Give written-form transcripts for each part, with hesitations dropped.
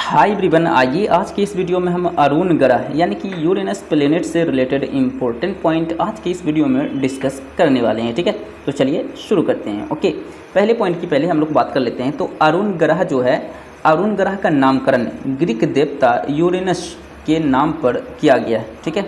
Hi everyone, आइए आज की इस वीडियो में हम अरुण ग्रह यानी कि यूरेनस प्लेनेट से रिलेटेड इंपॉर्टेंट पॉइंट आज की इस वीडियो में डिस्कस करने वाले हैं। ठीक है, तो चलिए शुरू करते हैं। ओके, पहले पॉइंट की पहले हम लोग बात कर लेते हैं। तो अरुण ग्रह जो है, अरुण ग्रह का नामकरण ग्रीक देवता यूरेनस के नाम पर किया गया है। ठीक है,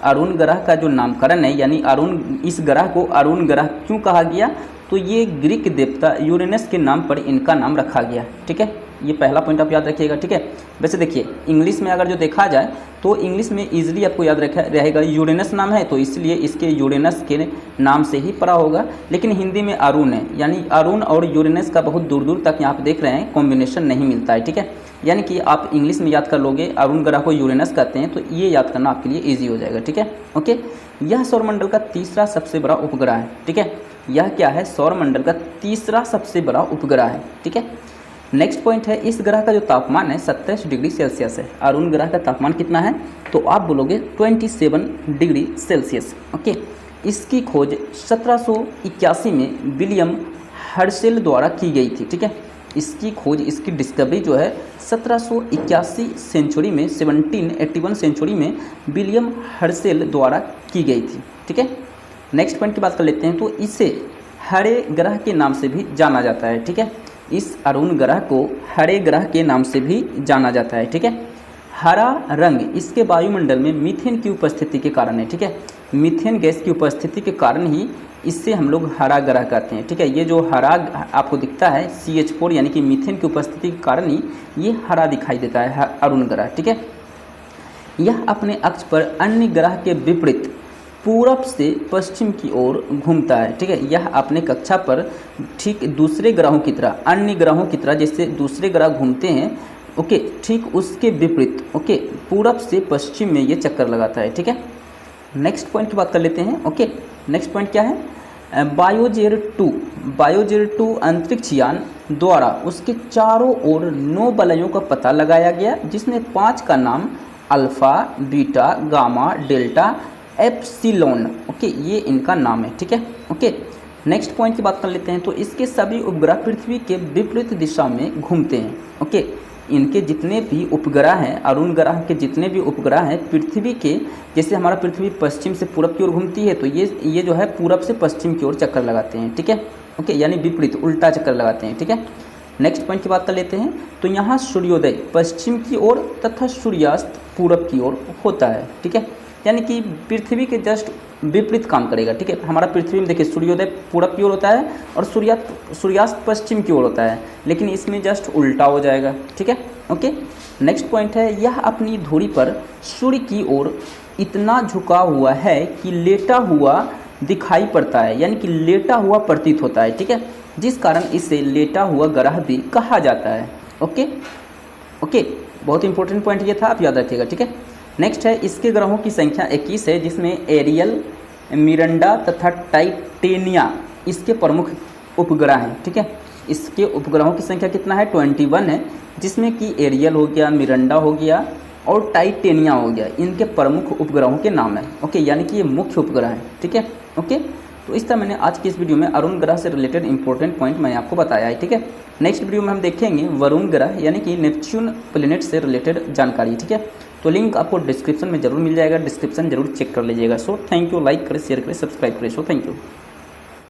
अरुण ग्रह का जो नामकरण है यानी अरुण, इस ग्रह को अरुण ग्रह क्यों कहा गया, तो ये ग्रीक देवता यूरेनस के नाम पर इनका नाम रखा गया। ठीक है, ये पहला पॉइंट आप याद रखिएगा। ठीक है, वैसे देखिए इंग्लिश में अगर जो देखा जाए तो इंग्लिश में इजीली आपको याद रखा रहेगा, यूरेनस नाम है तो इसलिए इसके यूरेनस के नाम से ही पड़ा होगा। लेकिन हिंदी में अरुण है, यानी अरुण और यूरेनस का बहुत दूर दूर तक यहाँ पे देख रहे हैं कॉम्बिनेशन नहीं मिलता है। ठीक है, यानी कि आप इंग्लिश में याद कर लोगे अरुण ग्रह को यूरेनस कहते हैं, तो ये याद करना आपके लिए ईजी हो जाएगा। ठीक है, ओके, यह सौरमंडल का तीसरा सबसे बड़ा उपग्रह है। ठीक है, यह क्या है, सौरमंडल का तीसरा सबसे बड़ा उपग्रह है। ठीक है, नेक्स्ट पॉइंट है, इस ग्रह का जो तापमान है 27 डिग्री सेल्सियस है। अरुण ग्रह का तापमान कितना है, तो आप बोलोगे 27 डिग्री सेल्सियस। ओके, इसकी खोज 1781 में विलियम हर्शेल द्वारा की गई थी। ठीक है, इसकी खोज, इसकी डिस्कवरी जो है 1781 सेंचुरी में, 1781 सेंचुरी में विलियम हर्शेल द्वारा की गई थी। ठीक है, नेक्स्ट पॉइंट की बात कर लेते हैं। तो इसे हरे ग्रह के नाम से भी जाना जाता है। ठीक है, इस अरुण ग्रह को हरे ग्रह के नाम से भी जाना जाता है। ठीक है, हरा रंग इसके वायुमंडल में मीथेन की उपस्थिति के कारण है। ठीक है, मीथेन गैस की उपस्थिति के कारण ही इससे हम लोग हरा ग्रह कहते हैं। ठीक है, ये जो हरा आपको दिखता है CH4 यानी कि मीथेन की उपस्थिति के कारण ही ये हरा दिखाई देता है अरुण ग्रह। ठीक है, यह अपने अक्ष पर अन्य ग्रह के विपरीत पूरब से पश्चिम की ओर घूमता है। ठीक है, यह अपने कक्षा पर ठीक दूसरे ग्रहों की तरह, अन्य ग्रहों की तरह जैसे दूसरे ग्रह घूमते हैं, ओके, ठीक उसके विपरीत, ओके, पूरब से पश्चिम में ये चक्कर लगाता है। ठीक है, नेक्स्ट पॉइंट की बात कर लेते हैं। ओके, नेक्स्ट पॉइंट क्या है, बायोजेर 2 अंतरिक्ष यान द्वारा उसके चारों ओर 9 वलयों का पता लगाया गया, जिसमें 5 का नाम alpha, beta, gamma, delta, epsilon, okay, ये इनका नाम है। ठीक है, ओके, नेक्स्ट पॉइंट की बात कर लेते हैं। तो इसके सभी उपग्रह पृथ्वी के विपरीत दिशा में घूमते हैं। ओके, इनके जितने भी उपग्रह हैं, अरुण ग्रह के जितने भी उपग्रह हैं पृथ्वी के, जैसे हमारा पृथ्वी पश्चिम से पूरब की ओर घूमती है, तो ये जो है पूरब से पश्चिम की ओर चक्कर लगाते हैं। ठीक है, ओके, यानी विपरीत, उल्टा चक्कर लगाते हैं। ठीक है, नेक्स्ट पॉइंट की बात कर लेते हैं। तो यहाँ सूर्योदय पश्चिम की ओर तथा सूर्यास्त पूरब की ओर होता है। ठीक है, यानी कि पृथ्वी के जस्ट विपरीत काम करेगा। ठीक है, हमारा पृथ्वी में देखिए सूर्योदय पूरब की ओर होता है और सूर्यास्त पश्चिम की ओर होता है, लेकिन इसमें जस्ट उल्टा हो जाएगा। ठीक है, ओके, नेक्स्ट पॉइंट है, यह अपनी धुरी पर सूर्य की ओर इतना झुका हुआ है कि लेटा हुआ दिखाई पड़ता है, यानी कि लेटा हुआ प्रतीत होता है। ठीक है, जिस कारण इसे लेटा हुआ ग्रह भी कहा जाता है। ओके ओके, बहुत इंपॉर्टेंट पॉइंट ये था, आप याद रखिएगा। ठीक है, नेक्स्ट है, इसके ग्रहों की संख्या 21 है, जिसमें एरियल, मिरंडा तथा टाइटेनिया इसके प्रमुख उपग्रह हैं। ठीक है, इसके उपग्रहों की संख्या कितना है, 21 है, जिसमें कि एरियल हो गया, मिरंडा हो गया और टाइटेनिया हो गया, इनके प्रमुख उपग्रहों के नाम है। ओके, यानी कि ये मुख्य उपग्रह हैं। ठीक है, ओके, तो इस तरह मैंने आज की इस वीडियो में अरुण ग्रह से रिलेटेड इंपॉर्टेंट पॉइंट मैंने आपको बताया है। ठीक है, नेक्स्ट वीडियो में हम देखेंगे वरुण ग्रह यानी कि नेपच्यून प्लेनेट से रिलेटेड जानकारी। ठीक है, तो लिंक आपको डिस्क्रिप्शन में जरूर मिल जाएगा, डिस्क्रिप्शन जरूर चेक कर लीजिएगा। सो थैंक यू, लाइक करें, शेयर करें, सब्सक्राइब करें। So thank you.